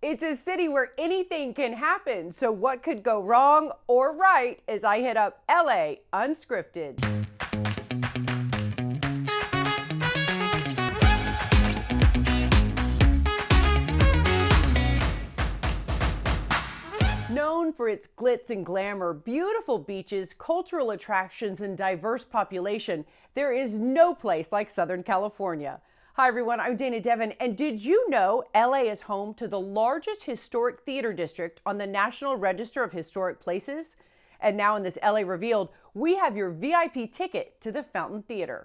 It's a city where anything can happen, so what could go wrong or right as I hit up LA Unscripted. Known for its glitz and glamour, beautiful beaches, cultural attractions, and diverse population, there is no place like Southern California. Hi everyone, I'm Dana Devin, and did you know LA is home to the largest historic theater district on the National Register of Historic Places? And now in this LA Revealed, we have your VIP ticket to the Fountain Theater.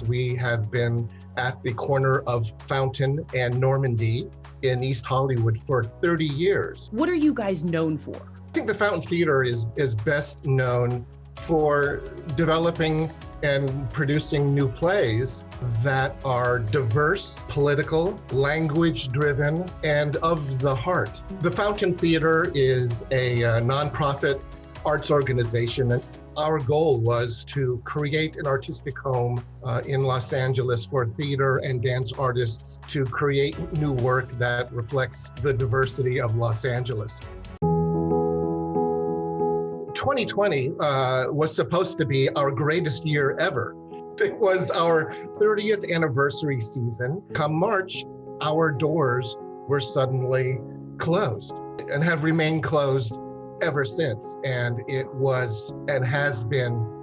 We have been at the corner of Fountain and Normandy in East Hollywood for 30 years. What are you guys known for? I think the Fountain Theater is best known for developing and producing new plays that are diverse, political, language-driven, and of the heart. The Fountain Theater is a nonprofit arts organization, and our goal was to create an artistic home in Los Angeles for theater and dance artists to create new work that reflects the diversity of Los Angeles. 2020 was supposed to be our greatest year ever. It was our 30th anniversary season. Come March, our doors were suddenly closed and have remained closed ever since. And it was and has been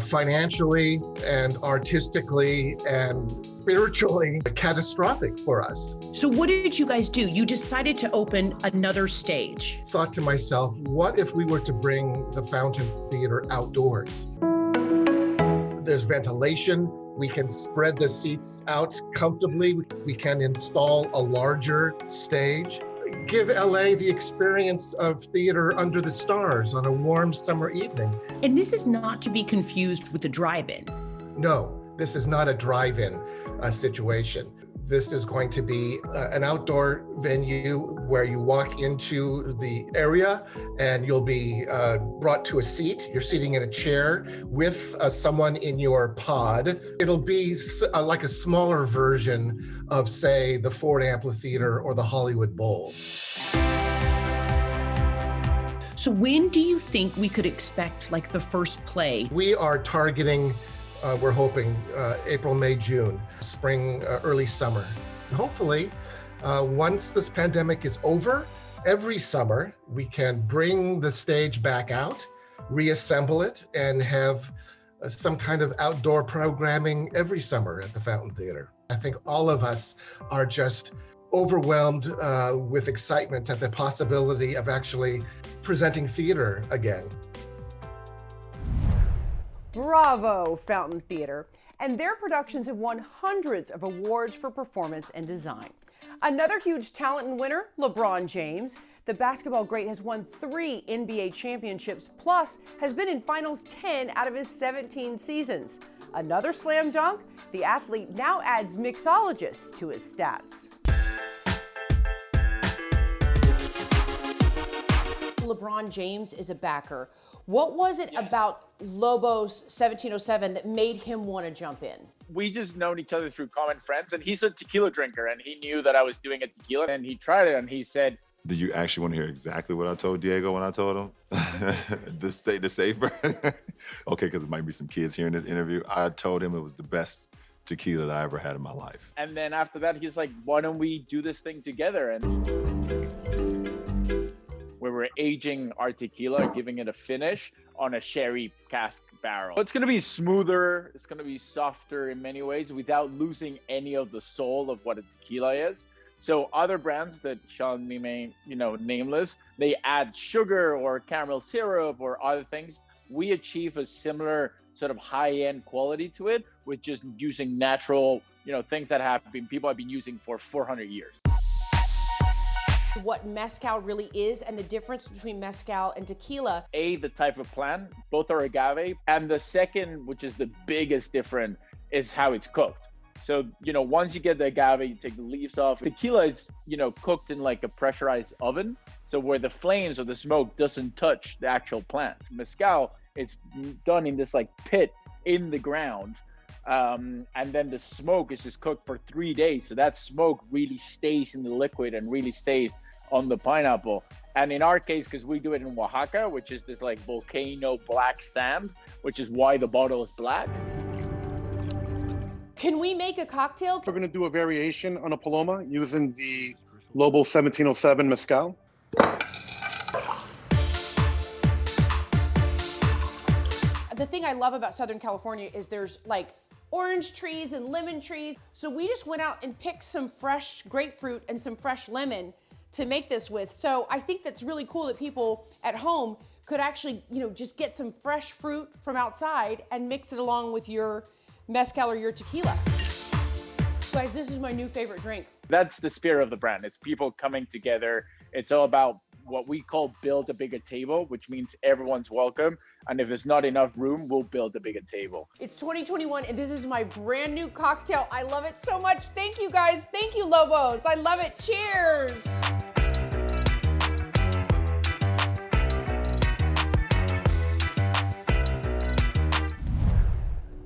financially and artistically and spiritually catastrophic for us. So what did you guys do? You decided to open another stage. Thought to myself, what if we were to bring the Fountain Theater outdoors? There's ventilation. We can spread the seats out comfortably. We can install a larger stage. Give LA the experience of theater under the stars on a warm summer evening. And this is not to be confused with the drive-in. No, this is not a drive-in situation. This is going to be an outdoor venue where you walk into the area and you'll be brought to a seat. You're sitting in a chair with someone in your pod. It'll be like a smaller version of, say, the Ford Amphitheater or the Hollywood Bowl. So when do you think we could expect like the first play? We are targeting we're hoping April, May, June, spring, early summer. Hopefully, once this pandemic is over, every summer we can bring the stage back out, reassemble it, and have some kind of outdoor programming every summer at the Fountain Theater. I think all of us are just overwhelmed with excitement at the possibility of actually presenting theater again. Bravo, Fountain Theater. And their productions have won hundreds of awards for performance and design. Another huge talent and winner, LeBron James. The basketball great has won 3 NBA championships, plus has been in finals 10 out of his 17 seasons. Another slam dunk, the athlete now adds mixologists to his stats. LeBron James is a backer. What was it about Lobos 1707 that made him want to jump in? We just known each other through common friends, and he's a tequila drinker, and he knew that I was doing a tequila, and he tried it, and he said, "Do you actually want to hear exactly what I told Diego when I told him? The safer? Okay, because there might be some kids here in this interview. I told him it was the best tequila that I ever had in my life. And then after that, he's like, why don't we do this thing together? And we were aging our tequila, giving it a finish on a sherry cask barrel. It's gonna be smoother, it's gonna be softer in many ways without losing any of the soul of what a tequila is. So other brands that shall remain, nameless, they add sugar or caramel syrup or other things. We achieve a similar sort of high-end quality to it with just using natural, things that people have been using for 400 years. What mezcal really is and the difference between mezcal and tequila. The type of plant, both are agave. And the second, which is the biggest difference, is how it's cooked. So, once you get the agave, you take the leaves off. Tequila is, cooked in like a pressurized oven. So where the flames or the smoke doesn't touch the actual plant. Mezcal, it's done in this like pit in the ground And then the smoke is just cooked for 3 days. So that smoke really stays in the liquid and really stays on the pineapple. And in our case, because we do it in Oaxaca, which is this like volcano black sand, which is why the bottle is black. Can we make a cocktail? We're going to do a variation on a Paloma using the Lobos 1707 Mezcal. The thing I love about Southern California is there's like orange trees and lemon trees. So we just went out and picked some fresh grapefruit and some fresh lemon to make this with. So I think that's really cool that people at home could actually, just get some fresh fruit from outside and mix it along with your mezcal or your tequila. Guys, this is my new favorite drink. That's the spirit of the brand. It's people coming together. It's all about what we call build a bigger table, which means everyone's welcome. And if there's not enough room, we'll build a bigger table. It's 2021 and this is my brand new cocktail. I love it so much. Thank you guys. Thank you, Lobos. I love it. Cheers.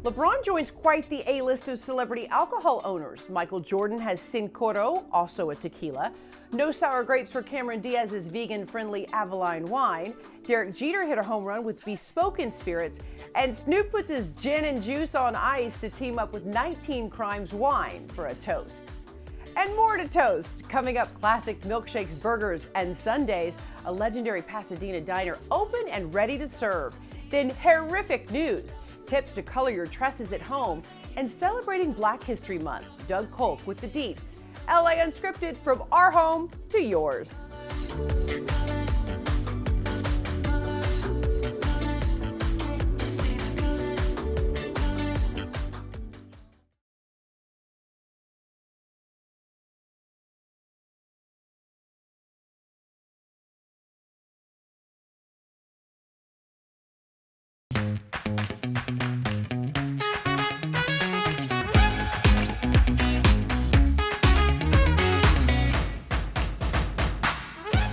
LeBron joins quite the A-list of celebrity alcohol owners. Michael Jordan has Sin Coro, also a tequila. No sour grapes for Cameron Diaz's vegan-friendly Avalon wine. Derek Jeter hit a home run with Bespoken Spirits. And Snoop puts his gin and juice on ice to team up with 19 Crimes wine for a toast. And more to toast. Coming up, classic milkshakes, burgers, and sundaes. A legendary Pasadena diner open and ready to serve. Then horrific news. Tips to color your tresses at home, and celebrating Black History Month. Doug Kolk with the deets. LA Unscripted, from our home to yours.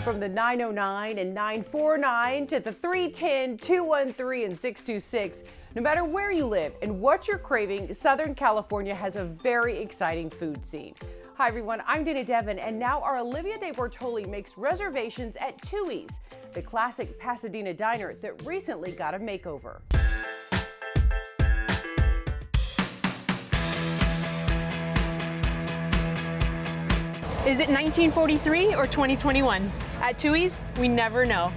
From the 909 and 949 to the 310, 213, and 626. No matter where you live and what you're craving, Southern California has a very exciting food scene. Hi everyone, I'm Dana Devin, and now our Olivia De Bortoli makes reservations at Tuis, the classic Pasadena diner that recently got a makeover. Is it 1943 or 2021? At Tuis, we never know.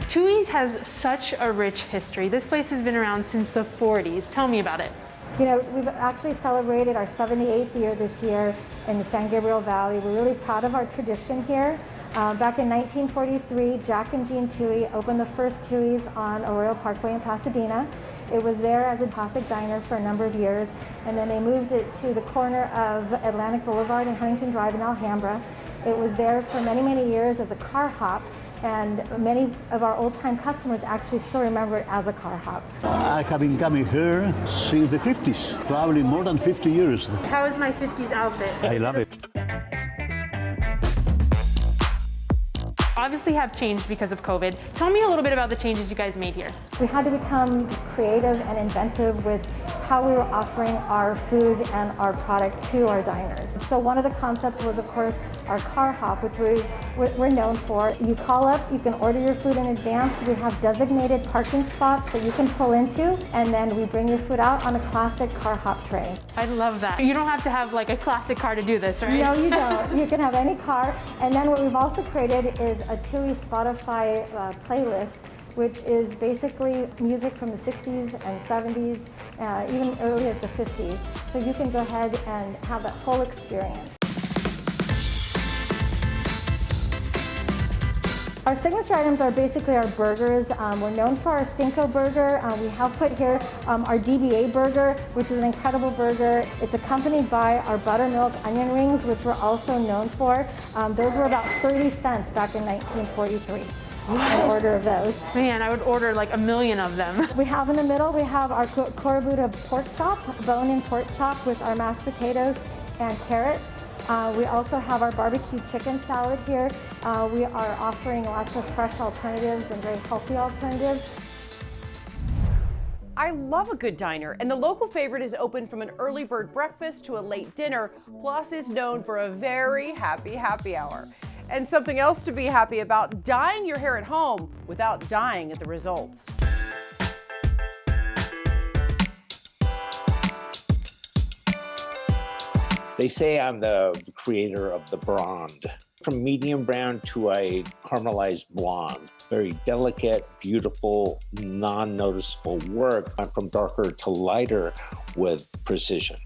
Tuis has such a rich history. This place has been around since the 40s. Tell me about it. We've actually celebrated our 78th year this year in the San Gabriel Valley. We're really proud of our tradition here. Back in 1943, Jack and Jean Tuis opened the first Tuis on Arroyo Parkway in Pasadena. It was there as a classic diner for a number of years, and then they moved it to the corner of Atlantic Boulevard and Huntington Drive in Alhambra. It was there for many, many years as a car hop, and many of our old-time customers actually still remember it as a car hop. I have been coming here since the 50s, probably more than 50 years. How is my 50s outfit? I love it. Obviously have changed because of COVID. Tell me a little bit about the changes you guys made here. We had to become creative and inventive with how we were offering our food and our product to our diners. So one of the concepts was, of course, our car hop, which we're known for. You call up, you can order your food in advance. We have designated parking spots that you can pull into, and then we bring your food out on a classic car hop tray. I love that. You don't have to have like a classic car to do this, right? No, you don't. You can have any car. And then what we've also created is a Tuis Spotify playlist, which is basically music from the 60s and 70s, even early as the 50s. So you can go ahead and have that whole experience. Our signature items are basically our burgers. We're known for our Stinko burger. We have put here our DBA burger, which is an incredible burger. It's accompanied by our buttermilk onion rings, which we're also known for. Those were about 30 cents back in 1943. An order of those. Man, I would order like 1 million of them. We have in the middle, we have our Corabuta pork chop, bone-in pork chop with our mashed potatoes and carrots. We also have our barbecue chicken salad here. We are offering lots of fresh alternatives and very healthy alternatives. I love a good diner, and the local favorite is open from an early bird breakfast to a late dinner, plus is known for a very happy hour. And something else to be happy about, dyeing your hair at home without dying at the results. They say I'm the creator of the blonde. From medium brown to a caramelized blonde. Very delicate, beautiful, non-noticeable work. I'm from darker to lighter with precision.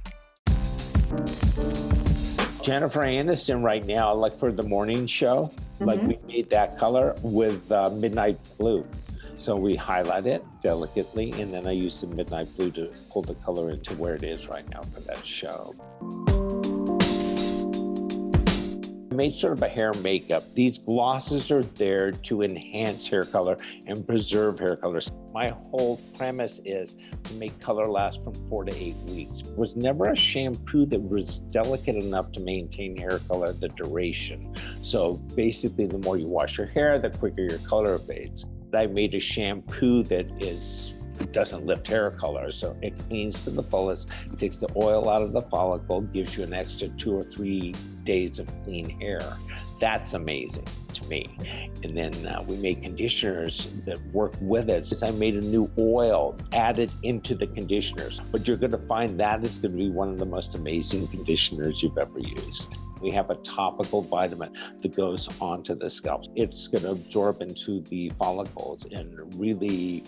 Jennifer Aniston right now, like for the morning show, like we made that color with midnight blue. So we highlight it delicately, and then I use the midnight blue to pull the color into where it is right now for that show. I made sort of a hair makeup. These glosses are there to enhance hair color and preserve hair colors. My whole premise is to make color last from 4 to 8 weeks. It was never a shampoo that was delicate enough to maintain hair color the duration. So basically, the more you wash your hair, the quicker your color fades. I made a shampoo that doesn't lift hair color, so it cleans to the fullest, takes the oil out of the follicle, gives you an extra 2 or 3 days of clean hair. That's amazing to me. And then we made conditioners that work with it. I made a new oil added into the conditioners, but you're gonna find that is gonna be one of the most amazing conditioners you've ever used. We have a topical vitamin that goes onto the scalp. It's gonna absorb into the follicles and really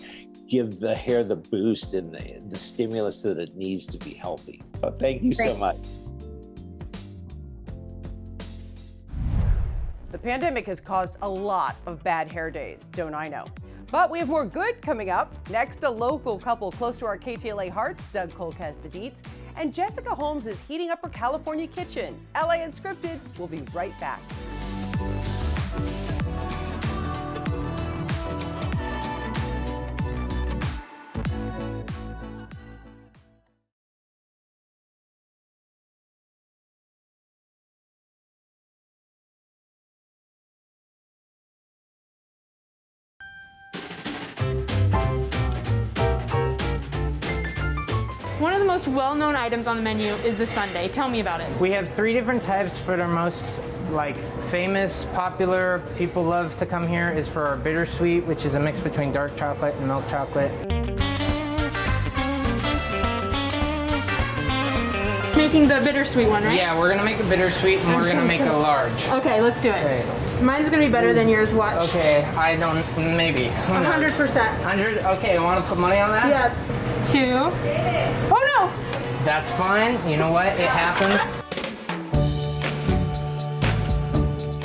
give the hair the boost and the stimulus that it needs to be healthy. So thank you so much. The pandemic has caused a lot of bad hair days, don't I know? But we have more good coming up. Next, a local couple close to our KTLA hearts. Doug Kolk has the deets. And Jessica Holmes is heating up her California kitchen. LA Unscripted will be right back. One of the most well-known items on the menu is the sundae. Tell me about it. We have 3 different types, but our most famous, popular, people love to come here is for our bittersweet, which is a mix between dark chocolate and milk chocolate. Making the bittersweet one, right? Yeah, we're gonna make a bittersweet and we're gonna make a large. Okay, let's do it. Okay. Mine's gonna be better than yours. Watch. Okay, I don't, maybe. 100%. 100? Okay, you wanna put money on that? Yeah. 2. Oh no! That's fine. You know what? It happens.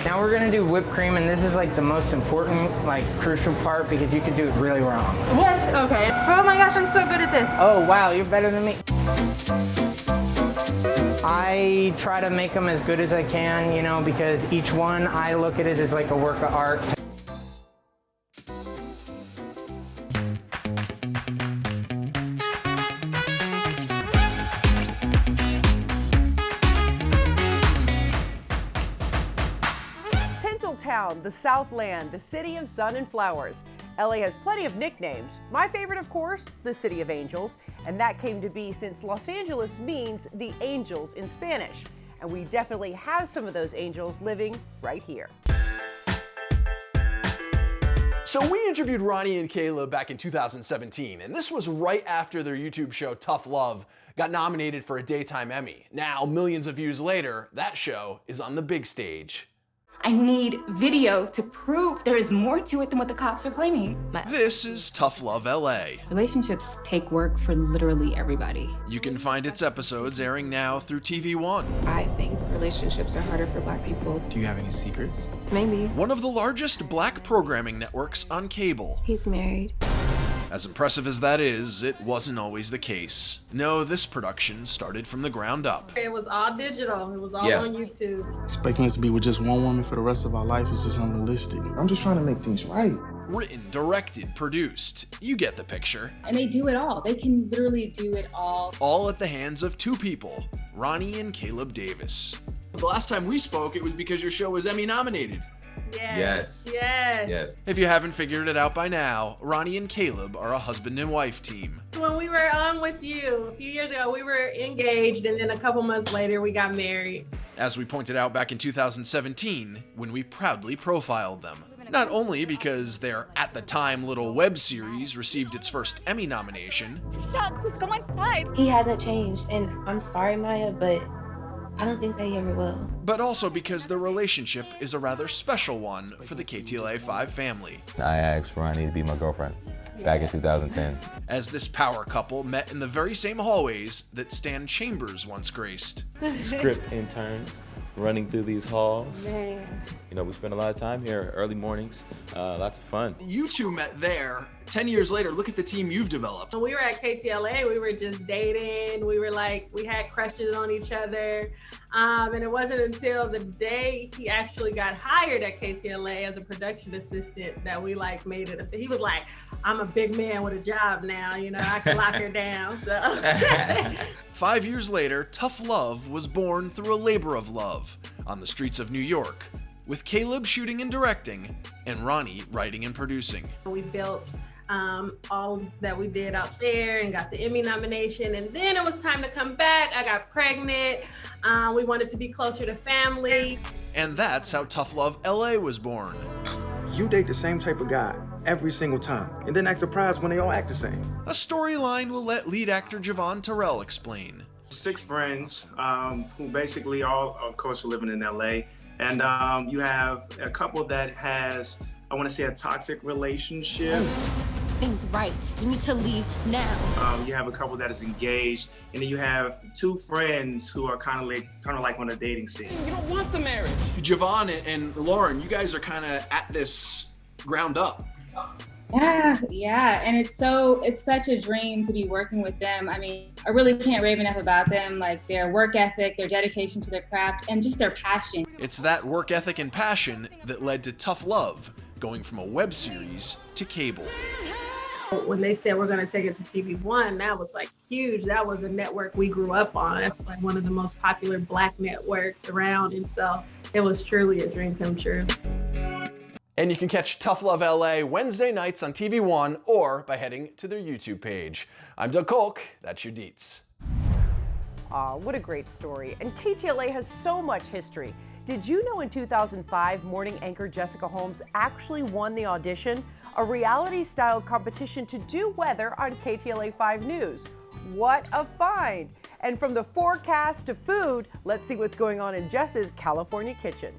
Now we're gonna do whipped cream, and this is the most important, crucial part because you could do it really wrong. What? Okay. Oh my gosh, I'm so good at this. Oh wow, you're better than me. I try to make them as good as I can, because each one I look at it as like a work of art. Tinseltown, the Southland, the city of sun and flowers. LA has plenty of nicknames. My favorite, of course, the City of Angels, and that came to be since Los Angeles means the angels in Spanish. And we definitely have some of those angels living right here. So we interviewed Ronnie and Caleb back in 2017, and this was right after their YouTube show Tough Love got nominated for a Daytime Emmy. Now, millions of views later, that show is on the big stage. I need video to prove there is more to it than what the cops are claiming. This is Tough Love LA. Relationships take work for literally everybody. You can find its episodes airing now through TV One. I think relationships are harder for Black people. Do you have any secrets? Maybe. One of the largest Black programming networks on cable. He's married. As impressive as that is, it wasn't always the case. No, this production started from the ground up. It was all digital. It was all on YouTube. Expecting us to be with just one woman for the rest of our life is just unrealistic. I'm just trying to make things right. Written, directed, produced. You get the picture. And they do it all. They can literally do it all. All at the hands of two people, Ronnie and Caleb Davis. The last time we spoke, it was because your show was Emmy nominated. Yes. Yes. Yes. If you haven't figured it out by now, Ronnie and Caleb are a husband and wife team. When we were on with you a few years ago, we were engaged, and then a couple months later, we got married. As we pointed out back in 2017, when we proudly profiled them. Not only because their at the time little web series received its first Emmy nomination. Shucks, let's go inside. He hasn't changed, and I'm sorry, Maya, but I don't think that he ever will. But also because their relationship is a rather special one for the KTLA 5 family. I asked Ronnie to be my girlfriend back in 2010. As this power couple met in the very same hallways that Stan Chambers once graced. Script interns running through these halls. Man. You know, we spend a lot of time here, early mornings, lots of fun. You two met there. 10 years later, look at the team you've developed. When we were at KTLA, we were just dating. We were like, we had crushes on each other. And it wasn't until the day he actually got hired at KTLA as a production assistant that we like made it. He was like, I'm a big man with a job now, you know, I can lock her down, so. 5 years later, Tough Love was born through a labor of love on the streets of New York, with Caleb shooting and directing, and Ronnie writing and producing. We built all that we did out there and got the Emmy nomination, and then it was time to come back. I got pregnant. We wanted to be closer to family. And that's how Tough Love LA was born. You date the same type of guy every single time, and then act surprised when they all act the same. A storyline we'll let lead actor Javon Terrell explain. 6 friends who basically all, of course, are living in LA. And you have a couple that has, I want to say, a toxic relationship. Things right. You need to leave now. You have a couple that is engaged, and then you have 2 friends who are kind of like on a dating scene. You don't want the marriage. Javon and Lauren, you guys are kind of at this ground up. Yeah, and it's such a dream to be working with them. I mean, I really can't rave enough about them, like their work ethic, their dedication to their craft, and just their passion. It's that work ethic and passion that led to Tough Love, going from a web series to cable. When they said we're going to take it to TV One, that was like huge. That was a network we grew up on. That's like one of the most popular Black networks around, and so it was truly a dream come true. And you can catch Tough Love LA Wednesday nights on TV One or by heading to their YouTube page. I'm Doug Kolk, that's your deets. Aw, what a great story. And KTLA has so much history. Did you know in 2005, morning anchor Jessica Holmes actually won the audition, a reality-style competition to do weather on KTLA 5 News? What a find! And from the forecast to food, let's see what's going on in Jess's California kitchen.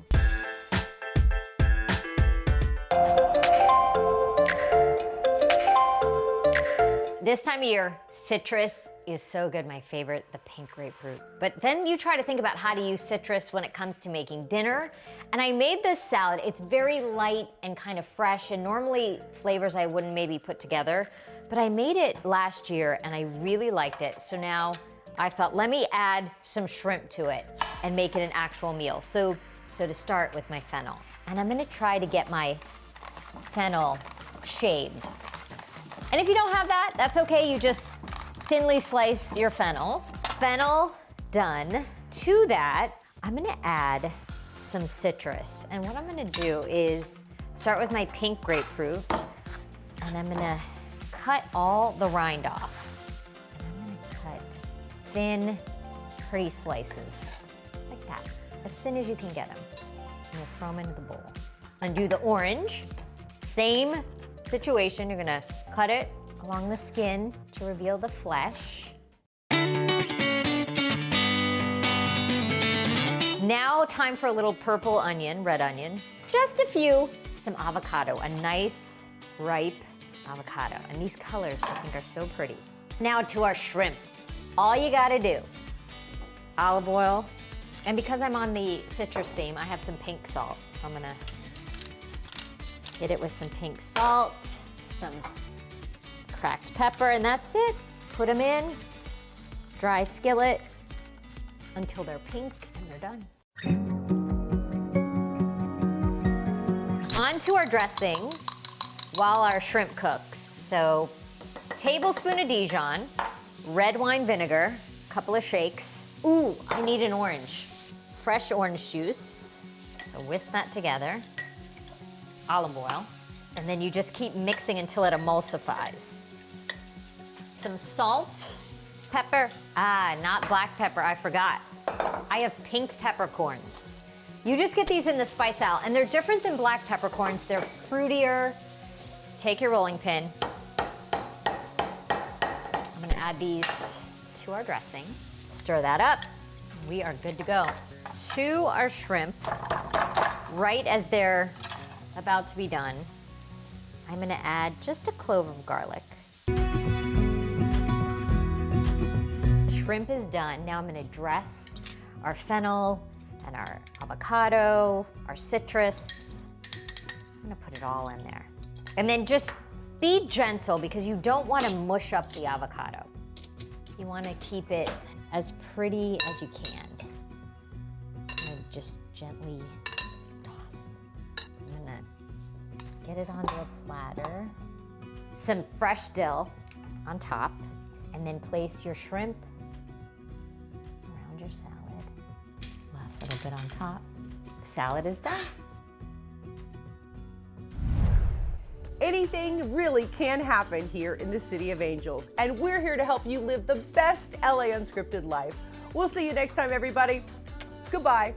This time of year, citrus is so good, my favorite, the pink grapefruit. But then you try to think about how to use citrus when it comes to making dinner. And I made this salad. It's very light and kind of fresh, and normally flavors I wouldn't maybe put together. But I made it last year and I really liked it. So now I thought, let me add some shrimp to it and make it an actual meal. So to start with my fennel. And I'm gonna try to get my fennel shaved. And if you don't have that, that's okay. You just thinly slice your fennel. Fennel done. To that, I'm gonna add some citrus. And what I'm gonna do is start with my pink grapefruit, and I'm gonna cut all the rind off. And I'm gonna cut thin, pretty slices, like that. As thin as you can get them. I'm gonna throw them into the bowl. And do the orange. Same situation, you're gonna cut it along the skin to reveal the flesh. Now time for a little purple onion, red onion. Just a few, some avocado, a nice ripe avocado. And these colors I think are so pretty. Now to our shrimp. All you gotta do, olive oil, and because I'm on the citrus theme, I have some pink salt. So I'm gonna hit it with some pink salt, some cracked pepper, and that's it. Put them in, dry skillet until they're pink and they're done. On to our dressing while our shrimp cooks. So, tablespoon of Dijon, red wine vinegar, a couple of shakes. Ooh, I need an orange. Fresh orange juice. So whisk that together. olive oil. And then you just keep mixing until it emulsifies. Some salt, pepper. Not black pepper, I forgot. I have pink peppercorns. You just get these in the spice aisle, and they're different than black peppercorns. They're fruitier. Take your rolling pin. I'm gonna add these to our dressing. Stir that up. We are good to go. To our shrimp, right as they're about to be done, I'm gonna add just a clove of garlic. Shrimp is done. Now I'm gonna dress our fennel and our avocado, our citrus. I'm gonna put it all in there. And then just be gentle because you don't wanna mush up the avocado. You wanna keep it as pretty as you can. And just gently toss. I'm gonna get it onto a platter. Some fresh dill on top, and then place your shrimp around your salad. Last little bit on top. The salad is done. Anything really can happen here in the City of Angels, and we're here to help you live the best LA Unscripted life. We'll see you next time, everybody. Goodbye.